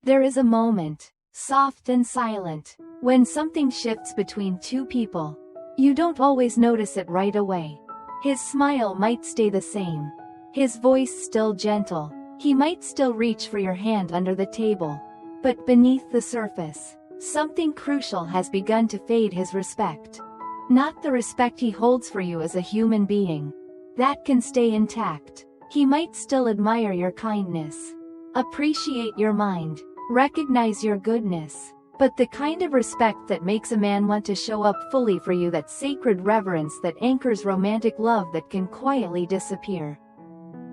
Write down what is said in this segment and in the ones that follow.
There is a moment, soft and silent, when something shifts between two people. You don't always notice it right away. His smile might stay the same. His voice still gentle. He might still reach for your hand under the table. But beneath the surface, something crucial has begun to fade: his respect. Not the respect he holds for you as a human being. That can stay intact. He might still admire your kindness, appreciate your mind, recognize your goodness. But the kind of respect that makes a man want to show up fully for you, that sacred reverence that anchors romantic love, that can quietly disappear.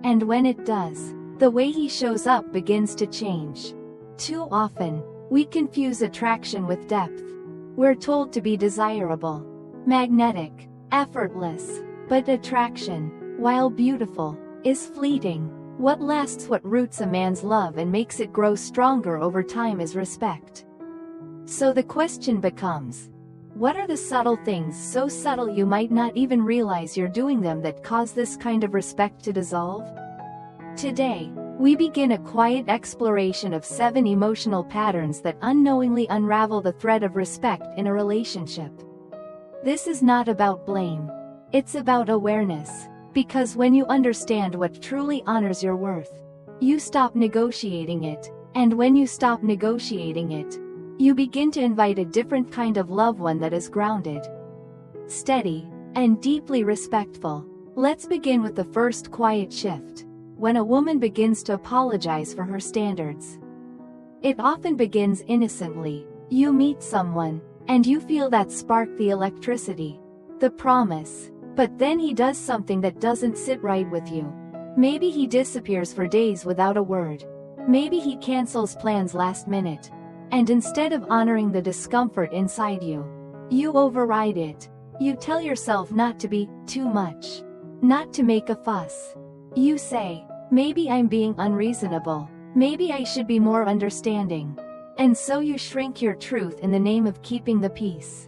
And when it does, the way he shows up begins to change. Too often, we confuse attraction with depth. We're told to be desirable, magnetic, effortless. But attraction, while beautiful, is fleeting. What lasts, what roots a man's love and makes it grow stronger over time, is respect. So the question becomes, what are the subtle things, so subtle you might not even realize you're doing them, that cause this kind of respect to dissolve? Today, we begin a quiet exploration of 7 emotional patterns that unknowingly unravel the thread of respect in a relationship. This is not about blame. It's about awareness. Because when you understand what truly honors your worth, you stop negotiating it. And when you stop negotiating it, you begin to invite a different kind of love, one that is grounded, steady, and deeply respectful. Let's begin with the first quiet shift. When a woman begins to apologize for her standards. It often begins innocently. You meet someone, and you feel that spark, the electricity, the promise. But then he does something that doesn't sit right with you. Maybe he disappears for days without a word. Maybe he cancels plans last minute. And instead of honoring the discomfort inside you, you override it. You tell yourself not to be too much, not to make a fuss. You say, maybe I'm being unreasonable. Maybe I should be more understanding. And so you shrink your truth in the name of keeping the peace.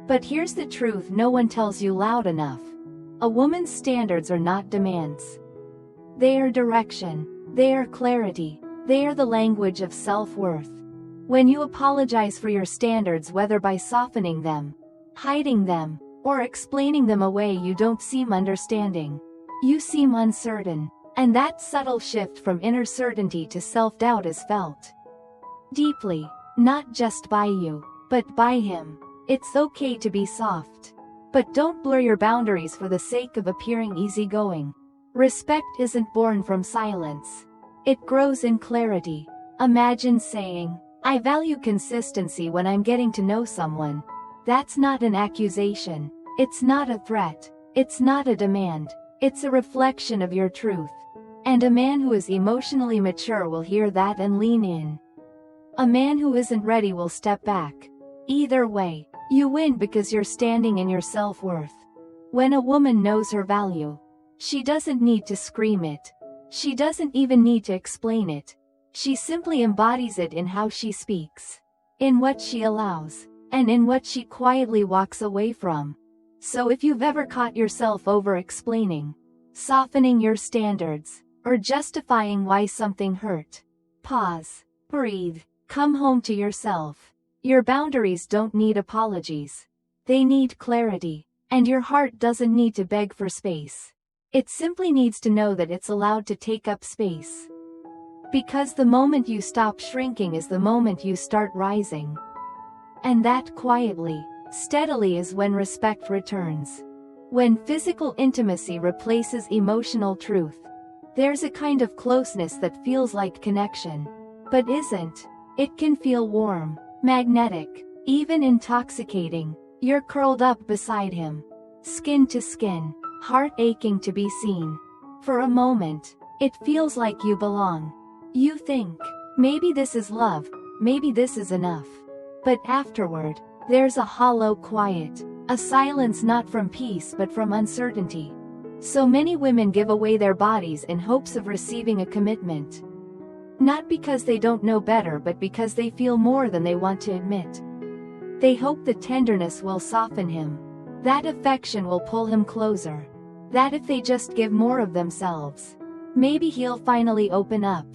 But here's the truth no one tells you loud enough. A woman's standards are not demands. They are direction. They are clarity. They are the language of self-worth. When you apologize for your standards, whether by softening them, hiding them, or explaining them away, you don't seem understanding. You seem uncertain. And that subtle shift from inner certainty to self-doubt is felt deeply, not just by you, but by him. It's okay to be soft. But don't blur your boundaries for the sake of appearing easygoing. Respect isn't born from silence. It grows in clarity. Imagine saying, I value consistency when I'm getting to know someone. That's not an accusation. It's not a threat. It's not a demand. It's a reflection of your truth. And a man who is emotionally mature will hear that and lean in. A man who isn't ready will step back. Either way, you win because you're standing in your self-worth. When a woman knows her value, she doesn't need to scream it. She doesn't even need to explain it. She simply embodies it in how she speaks, in what she allows, and in what she quietly walks away from. So if you've ever caught yourself over-explaining, softening your standards, or justifying why something hurt, pause, breathe, come home to yourself. Your boundaries don't need apologies. They need clarity, and your heart doesn't need to beg for space. It simply needs to know that it's allowed to take up space. Because the moment you stop shrinking is the moment you start rising. And that quietly, steadily is when respect returns. When physical intimacy replaces emotional truth. There's a kind of closeness that feels like connection, but isn't. It can feel warm, magnetic, even intoxicating. You're curled up beside him, skin to skin, heart aching to be seen. For a moment, it feels like you belong. You think, maybe this is love, maybe this is enough. But afterward, there's a hollow quiet, a silence not from peace but from uncertainty. So many women give away their bodies in hopes of receiving a commitment. Not because they don't know better, but because they feel more than they want to admit. They hope the tenderness will soften him. That affection will pull him closer. That if they just give more of themselves, maybe he'll finally open up.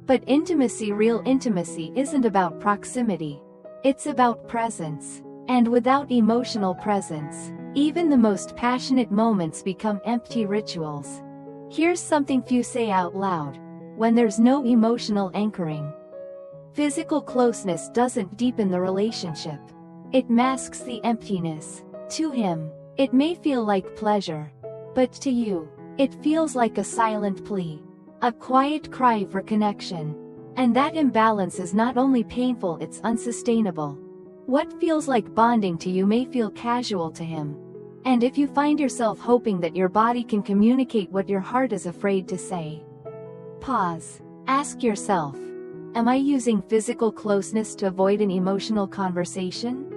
But intimacy, real intimacy, isn't about proximity. It's about presence. And without emotional presence, even the most passionate moments become empty rituals. Here's something few say out loud. When there's no emotional anchoring, physical closeness doesn't deepen the relationship. It masks the emptiness. To him, it may feel like pleasure. But to you, it feels like a silent plea. A quiet cry for connection. And that imbalance is not only painful, it's unsustainable. What feels like bonding to you may feel casual to him. And if you find yourself hoping that your body can communicate what your heart is afraid to say, pause. Ask yourself, am I using physical closeness to avoid an emotional conversation?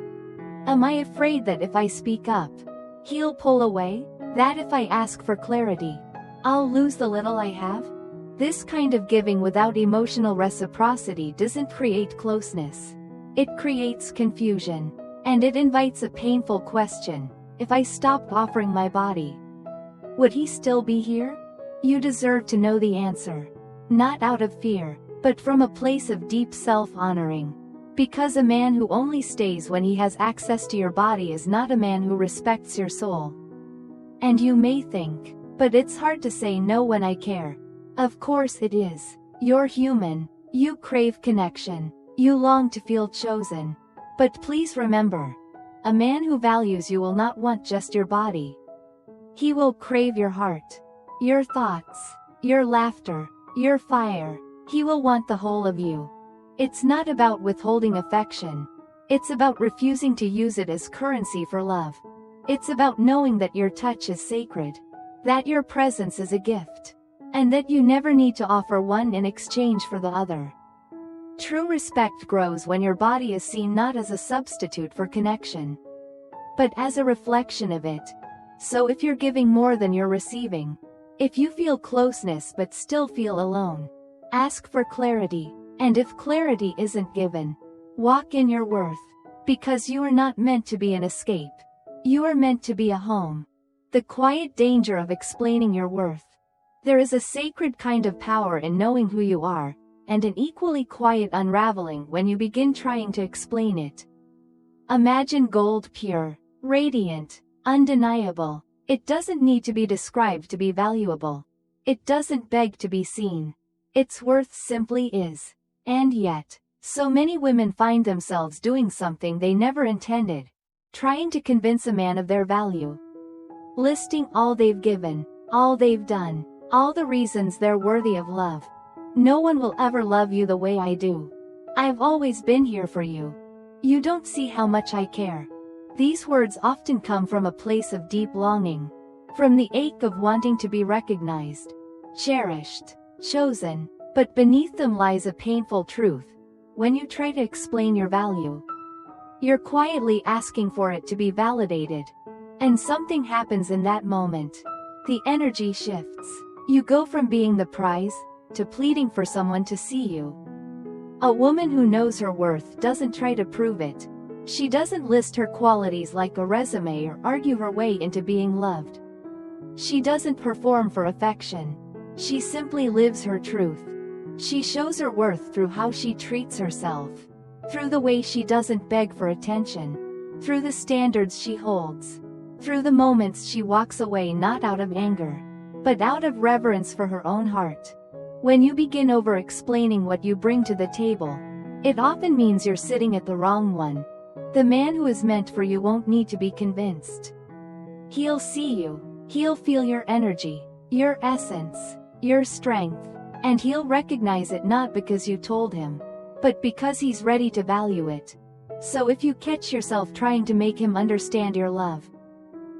Am I afraid that if I speak up, he'll pull away? That if I ask for clarity, I'll lose the little I have? This kind of giving without emotional reciprocity doesn't create closeness. It creates confusion. And it invites a painful question. If I stopped offering my body, would he still be here? You deserve to know the answer. Not out of fear, but from a place of deep self-honoring. Because a man who only stays when he has access to your body is not a man who respects your soul. And you may think, but it's hard to say no when I care. Of course it is. You're human. You crave connection. You long to feel chosen. But please remember, a man who values you will not want just your body. He will crave your heart, your thoughts, your laughter, your fire. He will want the whole of you. It's not about withholding affection. It's about refusing to use it as currency for love. It's about knowing that your touch is sacred, that your presence is a gift, and that you never need to offer one in exchange for the other. True respect grows when your body is seen not as a substitute for connection, but as a reflection of it. So if you're giving more than you're receiving, if you feel closeness but still feel alone, ask for clarity. And if clarity isn't given, walk in your worth. Because you are not meant to be an escape. You are meant to be a home. The quiet danger of explaining your worth. There is a sacred kind of power in knowing who you are, and an equally quiet unraveling when you begin trying to explain it. Imagine gold pure, radiant, undeniable. It doesn't need to be described to be valuable. It doesn't beg to be seen. Its worth simply is. And yet, so many women find themselves doing something they never intended, trying to convince a man of their value. Listing all they've given, all they've done, all the reasons they're worthy of love. No one will ever love you the way I do. I've always been here for you. You don't see how much I care. These words often come from a place of deep longing, from the ache of wanting to be recognized, cherished, chosen. But beneath them lies a painful truth. When you try to explain your value, you're quietly asking for it to be validated. And something happens in that moment. The energy shifts. You go from being the prize, to pleading for someone to see you. A woman who knows her worth doesn't try to prove it. She doesn't list her qualities like a resume or argue her way into being loved. She doesn't perform for affection. She simply lives her truth. She shows her worth through how she treats herself, through the way she doesn't beg for attention, through the standards she holds, through the moments she walks away not out of anger, but out of reverence for her own heart. When you begin over-explaining what you bring to the table, it often means you're sitting at the wrong one. The man who is meant for you won't need to be convinced. He'll see you, he'll feel your energy, your essence, your strength. And he'll recognize it not because you told him, but because he's ready to value it. So if you catch yourself trying to make him understand your love,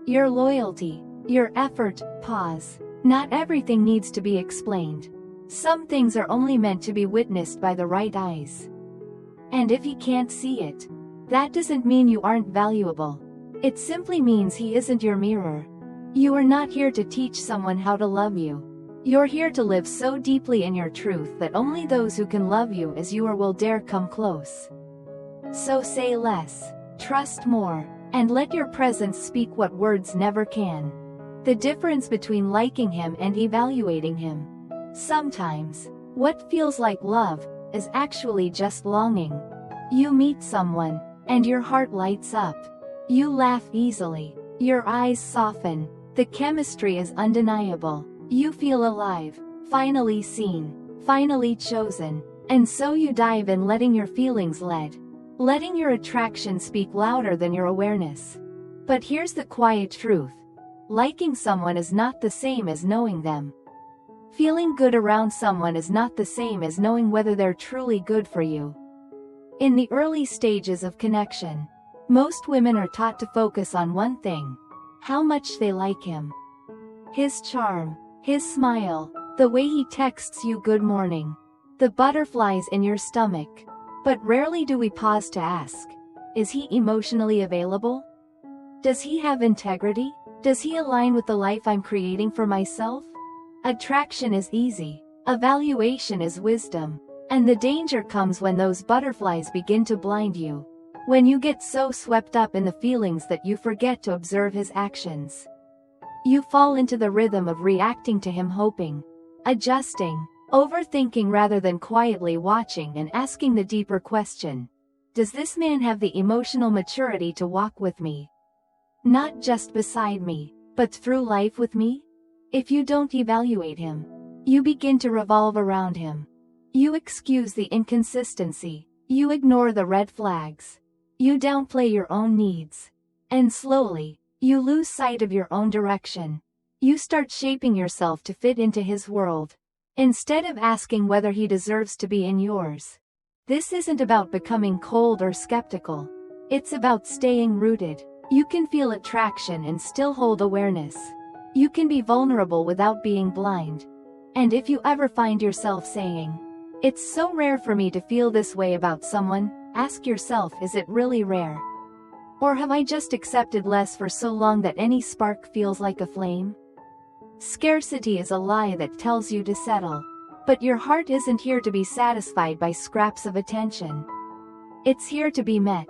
your loyalty, your effort, pause. Not everything needs to be explained. Some things are only meant to be witnessed by the right eyes. And if he can't see it, that doesn't mean you aren't valuable. It simply means he isn't your mirror. You are not here to teach someone how to love you. You're here to live so deeply in your truth that only those who can love you as you are will dare come close. So say less, trust more, and let your presence speak what words never can. The difference between liking him and evaluating him. Sometimes, What feels like love is actually just longing. You meet someone, and your heart lights up. You laugh easily. Your eyes soften. The chemistry is undeniable. You feel alive, finally seen, finally chosen. And so you dive in, letting your feelings lead. Letting your attraction speak louder than your awareness. But here's the quiet truth. Liking someone is not the same as knowing them. Feeling good around someone is not the same as knowing whether they're truly good for you. In the early stages of connection, most women are taught to focus on one thing: how much they like him. His charm, his smile, the way he texts you good morning, the butterflies in your stomach. But rarely do we pause to ask, is he emotionally available? Does he have integrity? Does he align with the life I'm creating for myself? Attraction is easy. Evaluation is wisdom. And the danger comes when those butterflies begin to blind you. When you get so swept up in the feelings that you forget to observe his actions. You fall into the rhythm of reacting to him, hoping, adjusting, overthinking rather than quietly watching and asking the deeper question. Does this man have the emotional maturity to walk with me? Not just beside me, but through life with me? If you don't evaluate him, you begin to revolve around him. You excuse the inconsistency. You ignore the red flags. You downplay your own needs. And slowly, you lose sight of your own direction. You start shaping yourself to fit into his world, instead of asking whether he deserves to be in yours. This isn't about becoming cold or skeptical. It's about staying rooted. You can feel attraction and still hold awareness. You can be vulnerable without being blind. And if you ever find yourself saying, "It's so rare for me to feel this way about someone," ask yourself, is it really rare? Or have I just accepted less for so long that any spark feels like a flame? Scarcity is a lie that tells you to settle. But your heart isn't here to be satisfied by scraps of attention. It's here to be met.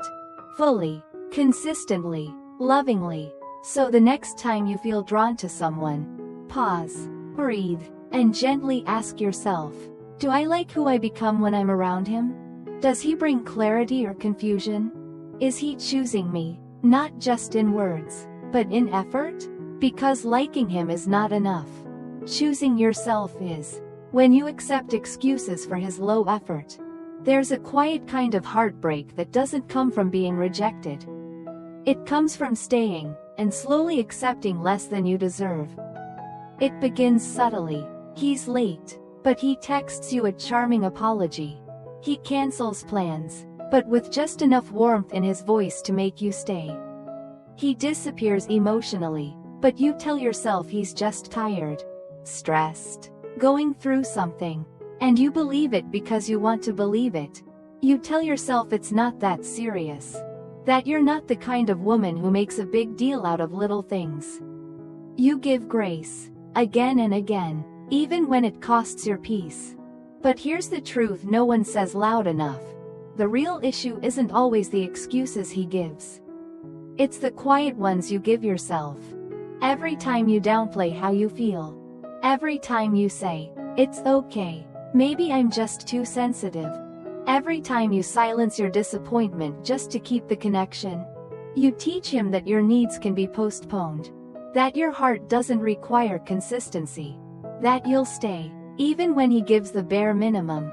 Fully, consistently, lovingly. So the next time you feel drawn to someone, pause, breathe, and gently ask yourself, do I like who I become when I'm around him? Does he bring clarity or confusion? Is he choosing me, not just in words, but in effort? Because liking him is not enough. Choosing yourself is. When you accept excuses for his low effort, there's a quiet kind of heartbreak that doesn't come from being rejected. It comes from staying, and slowly accepting less than you deserve. It begins subtly. He's late, but he texts you a charming apology. He cancels plans, but with just enough warmth in his voice to make you stay. He disappears emotionally, but you tell yourself he's just tired, stressed, going through something. And you believe it because you want to believe it. You tell yourself it's not that serious. That you're not the kind of woman who makes a big deal out of little things. You give grace, again and again, even when it costs your peace. But here's the truth no one says loud enough. The real issue isn't always the excuses he gives. It's the quiet ones you give yourself. Every time you downplay how you feel. Every time you say, "It's okay, maybe I'm just too sensitive." Every time you silence your disappointment just to keep the connection. You teach him that your needs can be postponed. That your heart doesn't require consistency. That you'll stay, even when he gives the bare minimum.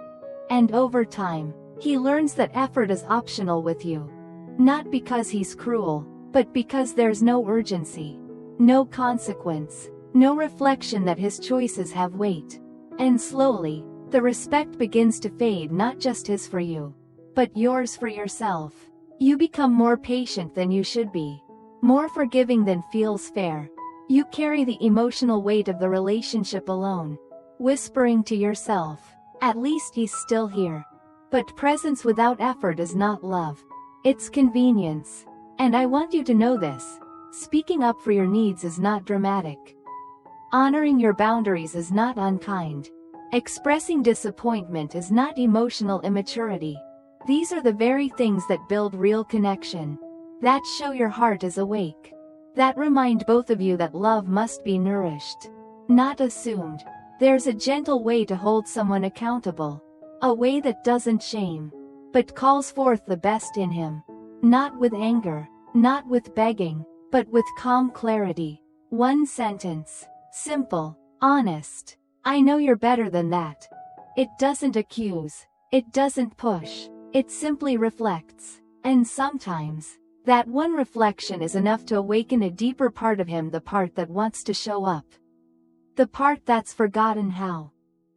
And over time, he learns that effort is optional with you. Not because he's cruel, but because there's no urgency. No consequence. No reflection that his choices have weight. And slowly, the respect begins to fade, not just his for you, but yours for yourself. You become more patient than you should be. More forgiving than feels fair. You carry the emotional weight of the relationship alone. Whispering to yourself, at least he's still here. But presence without effort is not love. It's convenience. And I want you to know this. Speaking up for your needs is not dramatic. Honoring your boundaries is not unkind. Expressing disappointment is not emotional immaturity. These are the very things that build real connection. That show your heart is awake. That remind both of you that love must be nourished, not assumed. There's a gentle way to hold someone accountable. A way that doesn't shame, but calls forth the best in him. Not with anger, not with begging, but with calm clarity. One sentence. Simple, honest. I know you're better than that. It doesn't accuse. It doesn't push. It simply reflects. And sometimes, that one reflection is enough to awaken a deeper part of him, the part that wants to show up. The part that's forgotten how.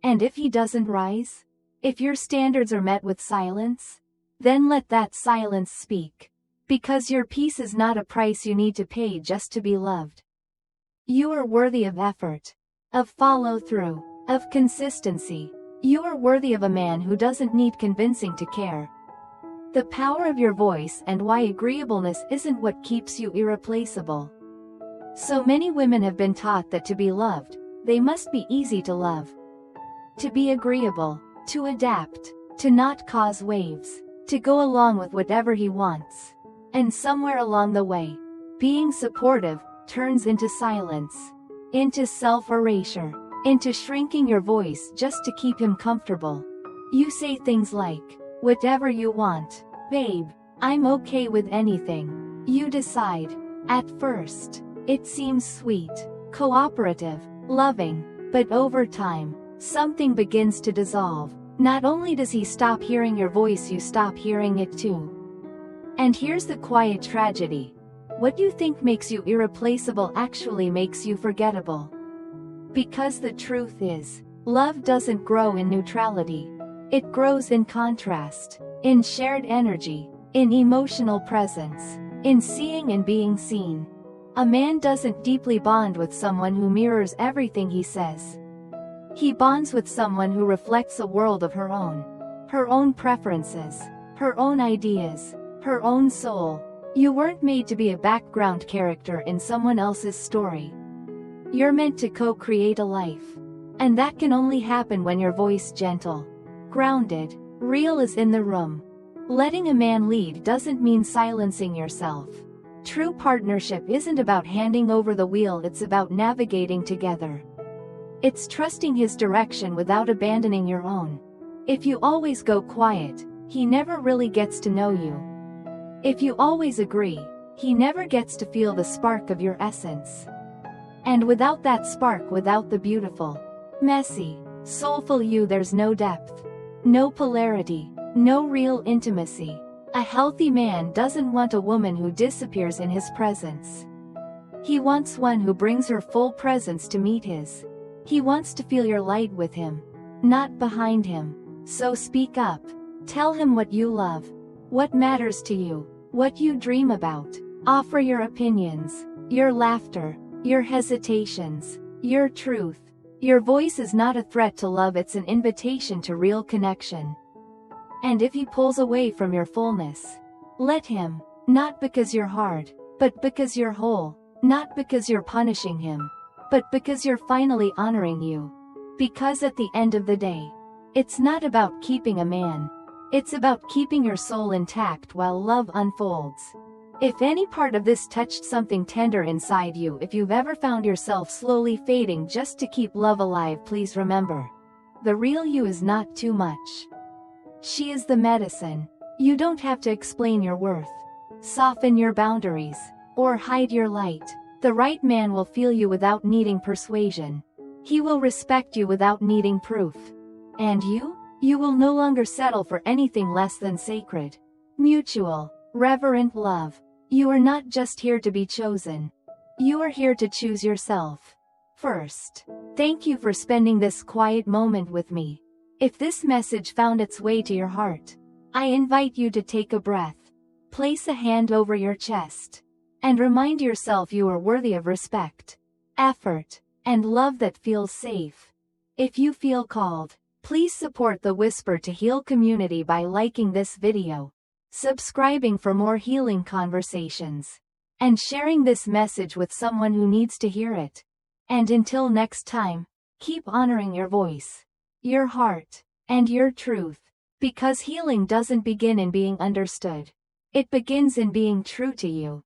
And if he doesn't rise? If your standards are met with silence? Then let that silence speak. Because your peace is not a price you need to pay just to be loved. You are worthy of effort, of follow-through, of consistency. You are worthy of a man who doesn't need convincing to care. The power of your voice and why agreeableness isn't what keeps you irreplaceable. So many women have been taught that to be loved, they must be easy to love. To be agreeable, to adapt, to not cause waves, to go along with whatever he wants. And somewhere along the way, being supportive turns into silence, into self-erasure, into shrinking your voice just to keep him comfortable. You say things like, whatever you want, babe, I'm okay with anything. You decide. At first, it seems sweet, cooperative, loving, but over time, something begins to dissolve. Not only does he stop hearing your voice, you stop hearing it too. And here's the quiet tragedy. What you think makes you irreplaceable actually makes you forgettable. Because the truth is, love doesn't grow in neutrality. It grows in contrast, in shared energy, in emotional presence, in seeing and being seen. A man doesn't deeply bond with someone who mirrors everything he says. He bonds with someone who reflects a world of her own preferences, her own ideas, her own soul. You weren't made to be a background character in someone else's story. You're meant to co-create a life. And that can only happen when your voice gentle, grounded, real is in the room. Letting a man lead doesn't mean silencing yourself. True partnership isn't about handing over the wheel, it's about navigating together. It's trusting his direction without abandoning your own. If you always go quiet, he never really gets to know you. If you always agree, he never gets to feel the spark of your essence. And without that spark, without the beautiful, messy, soulful you, there's no depth, no polarity, no real intimacy. A healthy man doesn't want a woman who disappears in his presence. He wants one who brings her full presence to meet his. He wants to feel your light with him, not behind him. So speak up. Tell him what you love, what matters to you, what you dream about. Offer your opinions, your laughter, your hesitations, your truth. Your voice is not a threat to love, it's an invitation to real connection. And if he pulls away from your fullness, let him, not because you're hard, but because you're whole, not because you're punishing him, but because you're finally honoring you. Because at the end of the day, it's not about keeping a man, it's about keeping your soul intact while love unfolds. If any part of this touched something tender inside you, if you've ever found yourself slowly fading just to keep love alive, please remember, the real you is not too much. She is the medicine. You don't have to explain your worth, soften your boundaries, or hide your light. The right man will feel you without needing persuasion. He will respect you without needing proof. And you will no longer settle for anything less than sacred, mutual, reverent love. You are not just here to be chosen. You are here to choose yourself first. Thank you for spending this quiet moment with me. If this message found its way to your heart, I invite you to take a breath, place a hand over your chest, and remind yourself you are worthy of respect, effort, and love that feels safe. If you feel called, please support the Whisper to Heal community by liking this video, subscribing for more healing conversations, and sharing this message with someone who needs to hear it. And until next time, keep honoring your voice, your heart, and your truth, because healing doesn't begin in being understood. It begins in being true to you.